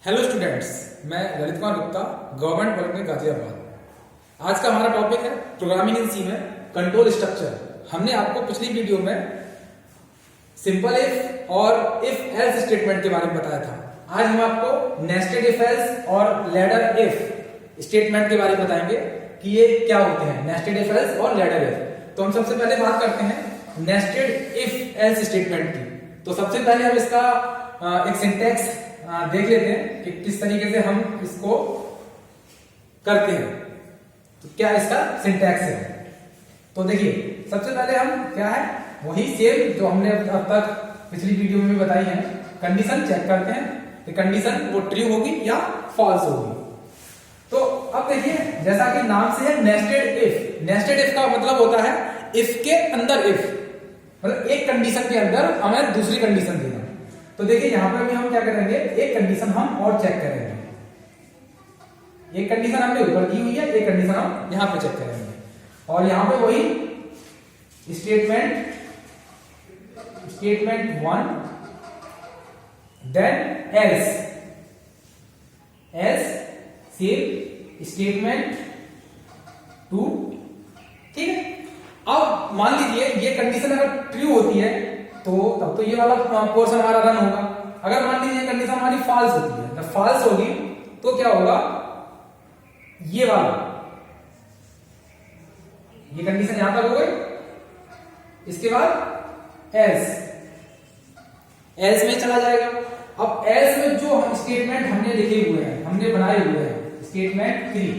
Hello students, मैं Lalit Kumar Gupta, government polytechnic Ghaziabad. आज का हमारा टॉपिक है प्रोग्रामिंग इन सी में कंट्रोल स्ट्रक्चर। हमने आपको पिछली वीडियो में सिंपल इफ और इफ एल्स स्टेटमेंट के बारे में बताया था। आज हम आपको नेस्टेड इफ एल्स और लैडर इफ स्टेटमेंट के बारे में बताएंगे कि ये क्या होते हैं, नेस्टेड इफ एल्स और लैडर इफ। तो हम सबसे पहले बात करते हैं नेस्टेड इफ एल्स स्टेटमेंट की। तो सबसे पहले हम इसका एक सिंटैक्स देख लेते हैं कि किस तरीके से हम इसको करते हैं। तो क्या इसका सिंटैक्स है, तो देखिए सबसे पहले हम क्या है वही सेम जो हमने अब तक पिछली वीडियो में भी बताई है, कंडीशन चेक करते हैं कि कंडीशन वो ट्रू होगी या फॉल्स होगी। तो अब देखिए जैसा कि नाम से है नेस्टेड इफ। नेस्टेड इफ का मतलब होता है इफ के अंदर इफ, मतलब एक कंडीशन के अंदर हमें दूसरी कंडीशन देना। तो देखिए यहां पर भी हम क्या करेंगे, एक कंडीशन हम और चेक करेंगे। एक कंडीशन हमने ऊपर दी हुई है, एक कंडीशन हम यहां पे चेक करेंगे। और यहां पे वही statement 1 then else same statement 2। ठीक है, अब मान लीजिए ये कंडीशन अगर ट्रू होती है तो तब तो ये वाला पोर्शन हमारा रन होगा। अगर मान लीजिए कंडीशन हमारी फॉल्स होती है, जब फॉल्स होगी तो क्या होगा, ये वाला ये कंडीशन यहां तक हो गई, इसके बाद एल्स में चला जाएगा। अब एल्स में जो स्टेटमेंट हमने लिखे हुए हैं, हमने बनाए हुए हैं स्टेटमेंट 3,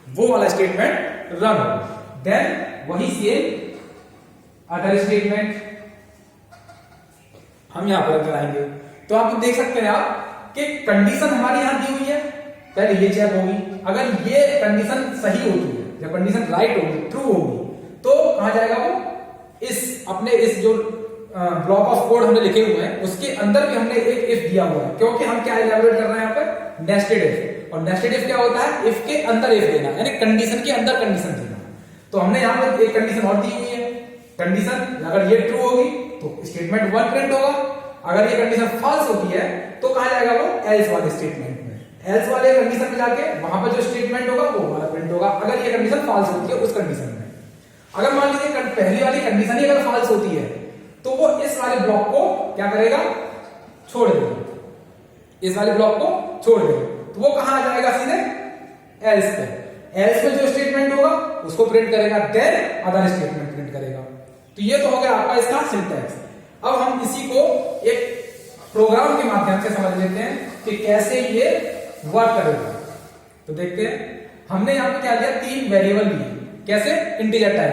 वो वाला स्टेटमेंट रन होगा। देन वही सेम अदर स्टेटमेंट हम यहां पर कराएंगे। तो आप देख सकते हैं आप कि कंडीशन हमारी यहां दी हुई है, पहले ये चेक होगी। अगर ये कंडीशन सही होती है, जब कंडीशन राइट होगी, ट्रू होगी, तो कहां जाएगा वो, इस अपने इस जो ब्लॉक ऑफ कोड हमने लिखे हुए हैं उसके अंदर भी हमने एक इफ दिया हुआ है, क्योंकि हम क्या इलैबोरेट कर रहे हैं यहां पर, नेस्टेड इफ। और नेस्टेड इफ क्या होता है, इफ के अंदर इफ देना, यानी कंडीशन के अंदर कंडीशन देना। तो हमने यहां पर एक कंडीशन और दी हुई है, कंडीशन अगर ये ट्रू होगी तो स्टेटमेंट 1 प्रिंट होगा। अगर ये कंडीशन फॉल्स होती है तो कहां जाएगा वो, एल्स वाले स्टेटमेंट में। एल्स वाले कंडीशन में जाके वहां पर जो स्टेटमेंट होगा वो वाला प्रिंट होगा, अगर ये कंडीशन फॉल्स होती है उस कंडीशन में। अगर मान लीजिए पहली वाली कंडीशन ही अगर फॉल्स होती है तो वो इस वाले ब्लॉक को क्या करेगा, छोड़ देगा, इस वाले ब्लॉक को छोड़ देगा। तो वो कहां आ जाएगा, सीधे एल्स पे। एल्स में जो स्टेटमेंट होगा उसको प्रिंट करेगा, देन अदर स्टेटमेंट प्रिंट करेगा। तो ये तो हो गया आपका इसका सिंटैक्स। अब हम इसी को एक प्रोग्राम के माध्यम से समझ लेते हैं कि कैसे ये वर्क करेगा। तो देखते हैं, हमने यहां पे क्या लिया, 3 वेरिएबल लिए, कैसे, इंटीजर टाइप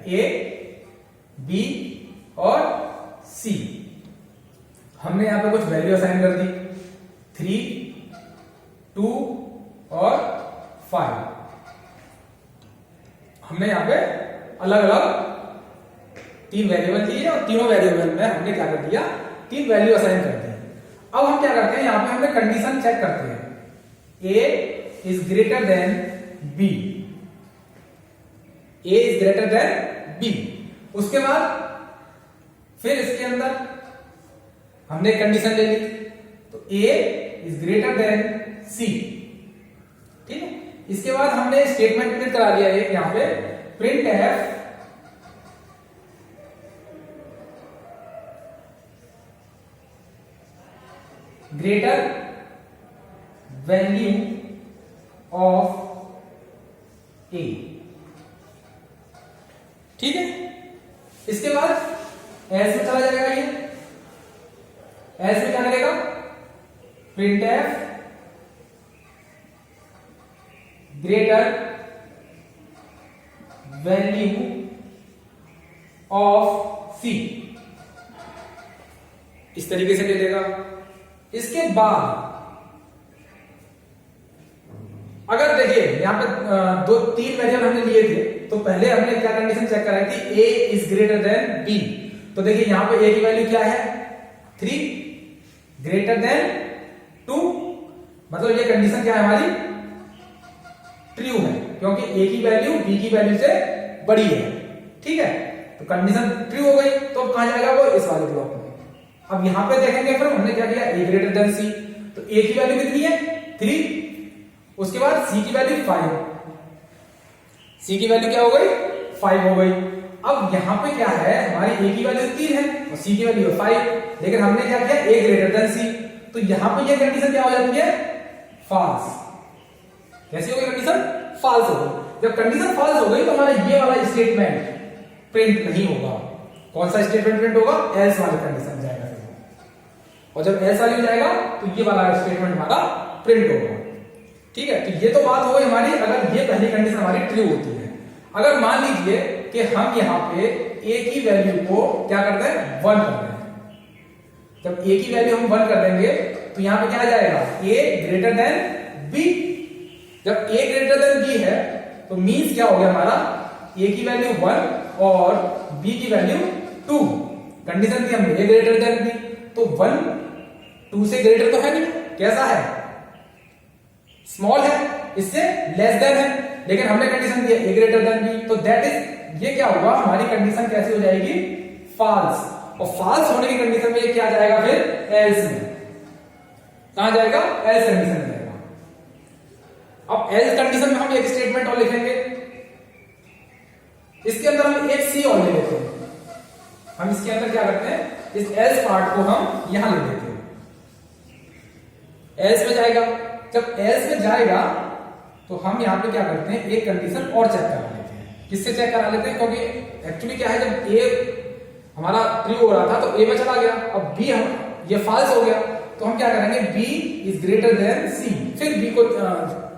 के, ए, बी और सी। हमने यहां पे कुछ वैल्यू असाइन कर दी, 3, 2 और 5। हमने यहां पे अलग अलग 3 वेरिएबल दिए और तीनों वेरिएबल में हमने क्या कर दिया, 3 वैल्यू असाइन कर दी। अब हम क्या करते हैं, यहां पे हमने कंडीशन चेक करते हैं, A is greater than B, A is greater than B। उसके बाद फिर इसके अंदर हमने कंडीशन ले ली, तो A is greater than C। ठीक है, इसके बाद हमने स्टेटमेंट प्रिंट करा लिया एक यहां पे, printf greater value of A. ठीक है, इसके बाद एल्स में चला जाएगा, ये एल्स में क्या करेगा, printf greater value of C, इस तरीके से ले लेगा। इसके बाद अगर देखिए यहां पे 3 वेरिएबल हमने लिए थे, तो पहले हमने क्या कंडीशन चेक कराई थी, a is greater than b। तो देखिए यहां पे a की वैल्यू क्या है, 3 ग्रेटर देन 2, मतलब ये कंडीशन क्या है हमारी, ट्रू है, क्योंकि a की वैल्यू b की वैल्यू से बड़ी है। ठीक है, तो कंडीशन ट्रू हो गई, तो अब कहां जाएगा वो, इस वाले ब्लॉक में। अब यहां पे देखेंगे फिर हमने क्या किया, a ग्रेटर देन c। तो ए की वैल्यू कितनी है 3, उसके बाद सी की वैल्यू 5, सी की वैल्यू क्या हो गई 5 हो गई। अब यहां पे क्या है, हमारी ए की वैल्यू 3 है और सी की वैल्यू 5, लेकिन हमने क्या किया ए ग्रेटर देन सी, तो यहां पे ये कंडीशन क्या हो जाती है फॉल्स। कैसी हो गई कंडीशन फॉल्स हो गई। जब कंडीशन फॉल्स हो गई तो हमारा ये वाला स्टेटमेंट प्रिंट नहीं होगा। कौन सा स्टेटमेंट प्रिंट होगा, एल्स वाली कंडीशन जाएगा, और जब एल्स वाली जाएगा तो ये वाला स्टेटमेंट हमारा प्रिंट होगा। ठीक है, तो ये तो बात हो गई हमारी अगर ये पहली कंडीशन हमारी ट्रू होती है। अगर मान लीजिए कि हम यहां पे a की वैल्यू को क्या करते हैं 1 कर रहे हैं, जब a की वैल्यू हम 1 कर देंगे तो यहां पे क्या आ जाएगा a ग्रेटर देन b। जब a ग्रेटर देन b है तो मींस क्या हो गया हमारा a की वैल्यू 1 और b की वैल्यू 2। कंडीशन थी हमने a ग्रेटर देन b, तो 1 2 से ग्रेटर तो है नहीं, कैसा है स्मॉल है, इससे लेस देन है, लेकिन हमने कंडीशन दी है a ग्रेटर देन b, तो दैट इज ये क्या होगा हमारी कंडीशन कैसी हो जाएगी फॉल्स। और फॉल्स होने की कंडीशन में ये क्या जाएगा फिर एल्स में, कहां जाएगा एल्स कंडीशन में जाएगा। अब एल्स कंडीशन में हम एक स्टेटमेंट और लिखेंगे, इसके अंदर हम एक सी और ले लेते हैं। हम इसके अंदर क्या करते हैं, इस एल्स पार्ट को हम यहां ले लेते हैं, एल्स में जाएगा। जब एल्स में जाएगा तो हम यहां पे क्या करते हैं एक कंडीशन और चेक करा लेते हैं। किससे चेक करा लेते हैं, क्योंकि एक्चुअली क्या है जब ए हमारा ट्रू हो रहा था तो ए में चला गया, अब बी हम ये फॉल्स हो गया, तो हम क्या करेंगे बी इज ग्रेटर देन सी, फिर बी को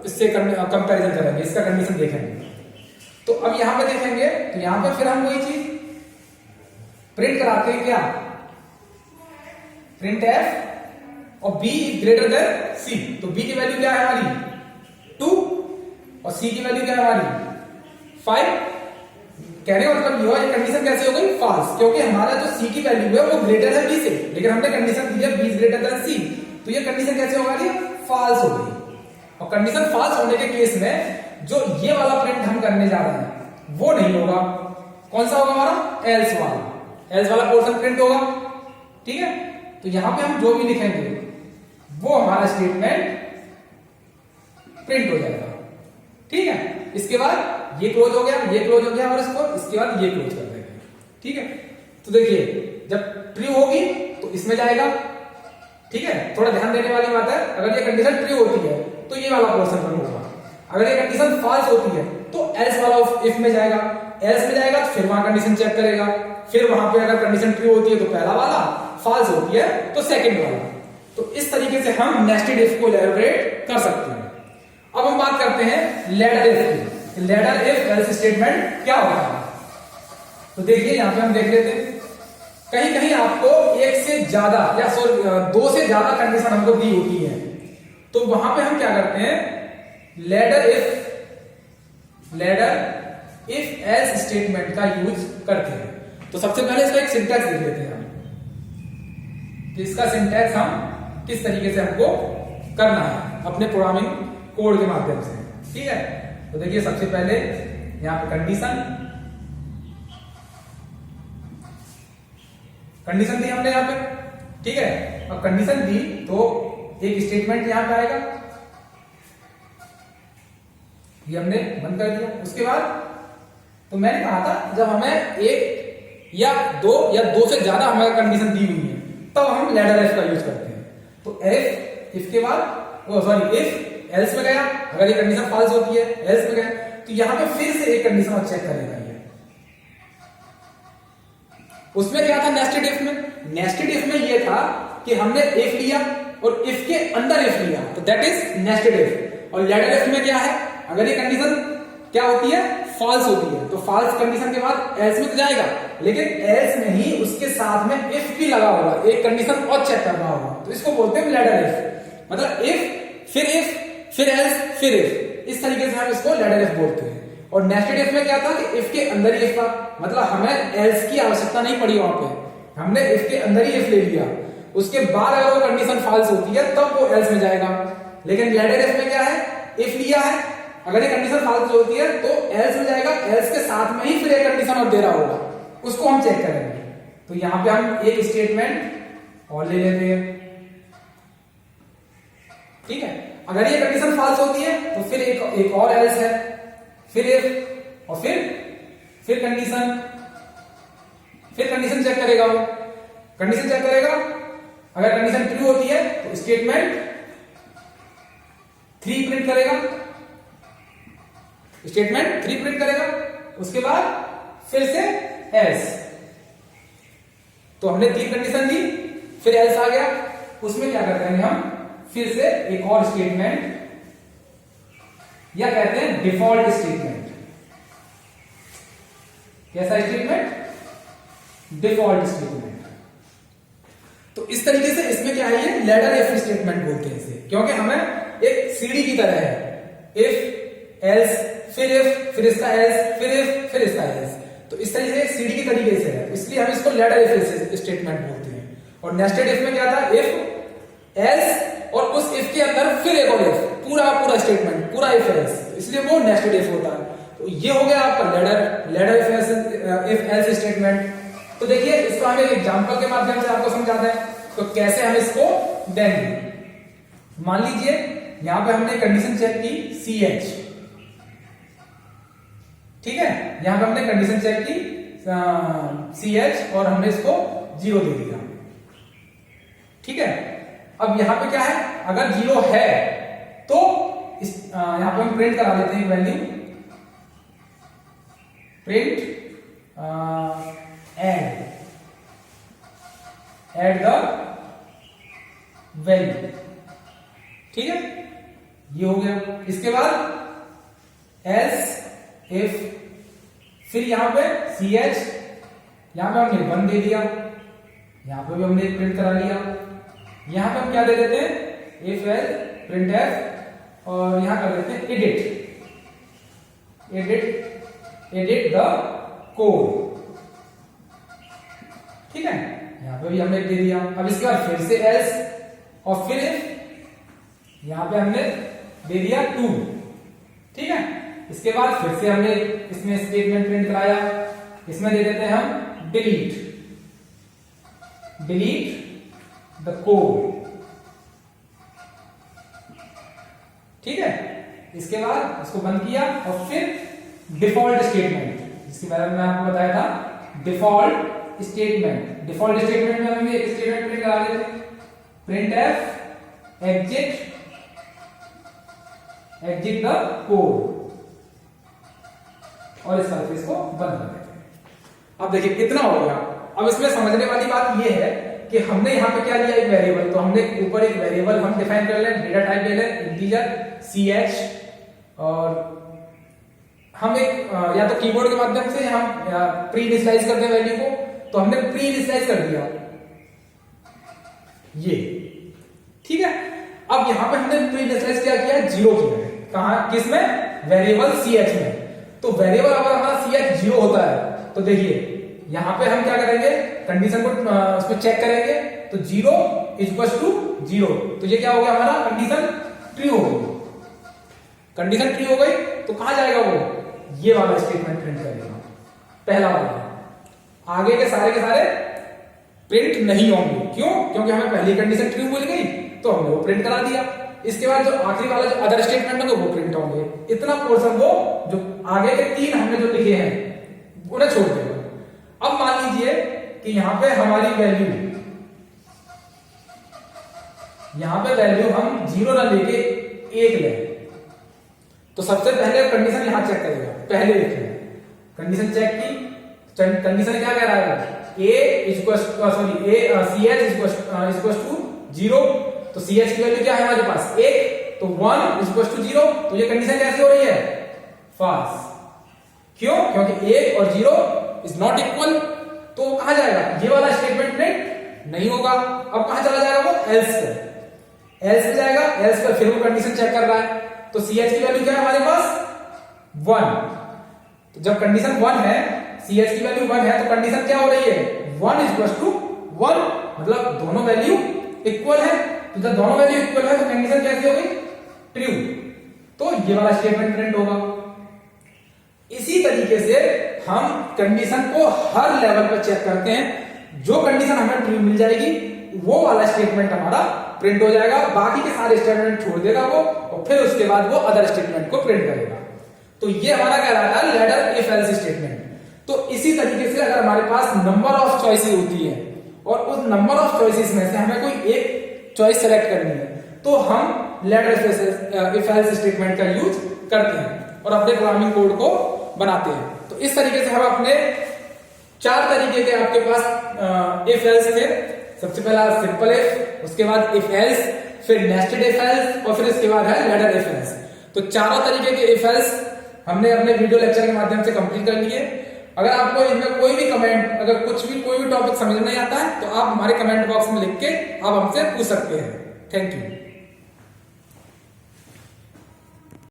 इससे कंपैरिजन करेंगे, इसका कंडीशन देखेंगे। तो अब यहां पे देखेंगे तो यहां पर फिर हम वही चीज प्रिंट कराते हैं, क्या प्रिंट एफ और b is greater than c, तो b की वैल्यू क्या है हमारी 2 और c की वैल्यू क्या है हमारी 5। कहने का मतलब ये है कंडीशन कैसे हो गई फॉल्स, क्योंकि हमारा जो c की वैल्यू है वो ग्रेटर है b से, लेकिन हमने कंडीशन दी है b is greater than c, तो ये कंडीशन कैसे हो गई फॉल्स हो गई। और कंडीशन फॉल्स होने के केस में जो ये वाला प्रिंट हम करने जा रहे हैं वो नहीं होगा, कौन सा होगा हमारा एल्स वाला, एल्स वाला पोर्शन प्रिंट होगा। ठीक है, तो यहां पे हम जो भी लिखेंगे वो हमारा स्टेटमेंट प्रिंट हो जाएगा। ठीक है, इसके बाद ये क्लोज हो गया, ये क्लोज हो गया और इसके बाद ये क्लोज कर देंगे। ठीक है, तो देखिए जब ट्रू होगी तो इसमें जाएगा। ठीक है, थोड़ा ध्यान देने वाली बात है, अगर ये कंडीशन ट्रू होती है तो ये वाला पोर्शन रन होगा, अगर ये कंडीशन फॉल्स होती है तो एल्स वाला इफ में जाएगा, एल्स में जाएगा तो फिर वहां कंडीशन चेक करेगा, फिर वहां पे अगर कंडीशन ट्रू होती है तो पहला वाला, फॉल्स होती है तो सेकंड वाला। तो इस तरीके से हम नेस्टेड इफ को इलैबोरेट कर सकते हैं। अब हम बात करते हैं लैडर इफ की। लैडर इफ एल्स स्टेटमेंट क्या होता है, तो देखिए यहां पे हम देख लेते हैं, कहीं कहीं आपको एक से ज्यादा या दो से ज्यादा कंडीशन हमको दी होती है, तो वहां पे हम क्या करते हैं लैडर इफ एल्स स्टेटमेंट का यूज करते हैं। तो सबसे पहले इसका एक सिंटैक्स देख लेते हैं हम, कि इसका सिंटैक्स हम किस तरीके से हमको करना है अपने प्रोग्रामिंग कोड के माध्यम से। ठीक है, तो देखिए सबसे पहले यहां पे कंडीशन दी हमने यहां पे। ठीक है, अब कंडीशन दी तो एक स्टेटमेंट यहां पे आएगा, ये हमने बंद कर दिया। उसके बाद तो मैंने कहा था जब हमें एक या दो से ज्यादा हमें कंडीशन दी हुई है तब हम लैडर इफ का यूज करते हैं। तो इफ के बाद इफ एल्स में गया, अगर ये कंडीशन फॉल्स होती है एल्स में गया, तो यहां पे फिर से एक कंडीशन और चेक करेगा। उसमें क्या था नेस्टेड इफ में, नेस्टेड इफ में ये था कि हमने इफ लिया और इफ के अंदर इफ लिया, तो दैट इज नेस्टेड इफ। और लैडर इफ में क्या है, अगर ये कंडीशन क्या होती है फॉल्स होती है, तो फॉल्स कंडीशन के बाद एल्स में तो जाएगा, लेकिन एल्स में ही उसके साथ में इफ भी लगा होगा, एक कंडीशन और चेक करना होगा, तो इसको बोलते हैं लैडर इफ। मतलब इफ फिर एल्स फिर इफ, इस तरीके से हम इसको लैडर इफ बोलते हैं। और नेस्टेड इफ में क्या था कि इफ के अंदर ही इफ था, मतलब हमें एल्स की आवश्यकता नहीं पड़ी, वहां पे हमने इफ के अंदर ही इफ ले लिया, उसके बाद अगर वो कंडीशन फॉल्स होती है तब वो एल्स में जाएगा। लेकिन लैडर इफ में क्या है, इफ लिया है, अगर ये कंडीशन फॉल्स होती है तो एल्स में जाएगा, एल्स के साथ में ही फिर एक कंडीशन और दे रहा होगा, उसको हम चेक करेंगे। तो यहां पे हम एक स्टेटमेंट और ले लेते हैं, अगर ये कंडीशन फॉल्स होती है तो फिर एक और एल्स है, फिर इफ, और फिर कंडीशन चेक करेगा वो, कंडीशन चेक करेगा। अगर कंडीशन ट्रू होती है तो स्टेटमेंट 3 प्रिंट करेगा, स्टेटमेंट 3 प्रिंट करेगा। उसके बाद फिर से एल्स, तो हमने 3 कंडीशन दी, फिर एल्स आ गया, उसमें क्या करते हैं हम, फिर से एक और स्टेटमेंट, या कहते हैं डिफॉल्ट स्टेटमेंट। कैसा स्टेटमेंट? Default statement. तो इस तरीके से इसमें क्या है, ये लैडर इफ स्टेटमेंट बोलते हैं इसे, क्योंकि हमें एक सीढ़ी की तरह है, इफ एल्स फिर इफ, फिर इसका एल्स, फिर इफ, फिर इसका एल्स। तो इस तरीके से सीढ़ी की तरीके से है, इसलिए हम इसको लैडर इफ स्टेटमेंट बोलते हैं। और नेस्टेड इफ में क्या था, इफ एल्स और उस इफ के अंदर फिर एक और इफ, पूरा स्टेटमेंट, पूरा इफ एल्स, इसलिए वो नेस्टेड इफ होता है। तो ये हो गया आपका लैडर इफ एल्स स्टेटमेंट। तो देखिए इसको हम एक एग्जांपल के माध्यम से आपको समझाते हैं, तो कैसे हम इसको देंगे। मान लीजिए यहां पे हमने कंडीशन चेक की CH, ठीक है, यहां पे हमने कंडीशन चेक की CH और हमने इसको 0 दे दिया, ठीक है। अब यहां पे क्या है, अगर 0 है तो यहां पे हम प्रिंट करा देते हैं value, printed the value, ठीक है, ये हो गया। इसके बाद एल्स इफ, फिर यहां पे CH, यहां पे हमने 1 दे दिया, यहां पे भी हमने प्रिंट करा लिया। यहां पे हम क्या दे देते हैं, इफ एल प्रिंट एफ, और यहां कर देते हैं एडिट द कोड, ठीक है, यहां पे भी हमने दे दिया। अब इसके बाद फिर से एल्स और फिर इफ, यहां पे हमने दे दिया 2, ठीक है। इसके बाद फिर से हमने इसमें स्टेटमेंट प्रिंट कराया, इसमें दे देते हैं हम डिलीट द कोड, ठीक है। इसके बाद इसको बंद किया और फिर डिफॉल्ट स्टेटमेंट, जिसके बारे में आपको बताया था, डिफॉल्ट स्टेटमेंट में हम एक स्टेटमेंट प्रिंट करा देते हैं, print F exit the code, और इस तरह से इसको बंद कर देते हैं। अब देखिए कितना हो गया। अब इसमें समझने वाली बात यह है कि हमने यहां पे क्या लिया, एक वेरिएबल, तो हमने ऊपर एक वेरिएबल हम डिफाइन कर लें, डेटा टाइप ले लें इंटीजर CH, और हम एक या तो कीबोर्ड के माध्यम से हम प्री इनिशियलाइज करते हैं वैल्यू को, तो हमने प्री इनिशियलाइज कर दिया ये, ठीक है। अब यहां पे हमने प्री इनिशियलाइज क्या किया, 0 किया है, कहां, किसमें, वेरिएबल CH में। तो वेरिएबल अगर हमारा CH 0 होता है तो देखिए यहां पे हम क्या करेंगे, कंडीशन को उसमें चेक करेंगे, तो 0 = 0, तो ये क्या हो गया, हमारा कंडीशन ट्रू हो गई। कंडीशन ट्रू हो गई तो कहां जाएगा वो, ये वाला स्टेटमेंट प्रिंट करेगा, पहला वाला। आगे के सारे प्रिंट नहीं होंगे, क्यों, क्योंकि हमें पहली कंडीशन ट्रू मिल गई तो हमने वो प्रिंट करा दिया। इसके बाद जो आखिरी वाला जो अदर स्टेटमेंट होंगे वो प्रिंट होंगे। इतना पोर्शन वो जो आगे के 3 हमने जो लिखे हैं उन्हें छोड़ देगा। अब मान लीजिए कि यहां पे हमारी वैल्यू, हम 0 ना लेके 1 ले, तो सबसे पहले कंडीशन यहां चेक करेगा, पहले लिखे कंडीशन चेक की, कंडीशन क्या कह रहा है, CH = 0, तो CH की वैल्यू क्या है हमारे पास 1, तो 1 = 0, तो ये कंडीशन कैसे हो रही है, फॉल्स। क्यों, क्योंकि 1 और 0 इज नॉट इक्वल, तो कहां जाएगा, ये वाला स्टेटमेंट प्रिंट नहीं होगा। अब कहां चला जाएगा वो, एल्स पे जाएगा, एल्स पर फिर वो कंडीशन चेक कर रहा है, तो CH की वैल्यू क्या है हमारे पास 1, तो जब कंडीशन 1 है, CH की वैल्यू 1 है, तो कंडीशन क्या हो रही है, 1 = 1, मतलब दोनों वैल्यू इक्वल है। तो जब दोनों वैल्यू इक्वल है तो कंडीशन कैसी हो गई, ट्रू, तो ये वाला स्टेटमेंट प्रिंट होगा। इसी तरीके से हम कंडीशन को हर लेवल पर चेक करते हैं, जो कंडीशन हमें ट्रू मिल जाएगी वो वाला स्टेटमेंट हमारा प्रिंट हो जाएगा, बाकी के सारे स्टेटमेंट छोड़ देगा वो, और फिर उसके बाद वो अदर स्टेटमेंट को प्रिंट करेगा। तो ये हमारा कहलाता है लेटर इफ एल्स स्टेटमेंट। तो इसी तरीके से अगर हमारे पास नंबर ऑफ चॉइसेस होती है और उस नंबर ऑफ चॉइसेस में से हमें कोई एक चॉइस सेलेक्ट करनी है, तो हम लेटर इफ एल्स स्टेटमेंट का यूज करते हैं और अपने प्रोग्रामिंग कोड को बनाते हैं। तो इस तरीके से हम अपने 4 तरीके के आपके पास इफ एल्स थे। सबसे पहला सिंपल इफ, उसके बाद इफ एल्स, फिर नेस्टेड इफ एल्स, और फिर इसके बाद है लेटर इफ एल्स। तो चारों तरीके के इफ एल्स हमने अपने वीडियो लेक्चर के माध्यम से कंप्लीट कर लिए। अगर आपको इनमें कोई भी कमेंट, अगर कुछ भी कोई भी टॉपिक समझ नहीं आता है, तो आप हमारे कमेंट बॉक्स में लिख के आप हमसे पूछ सकते हैं। Thank you.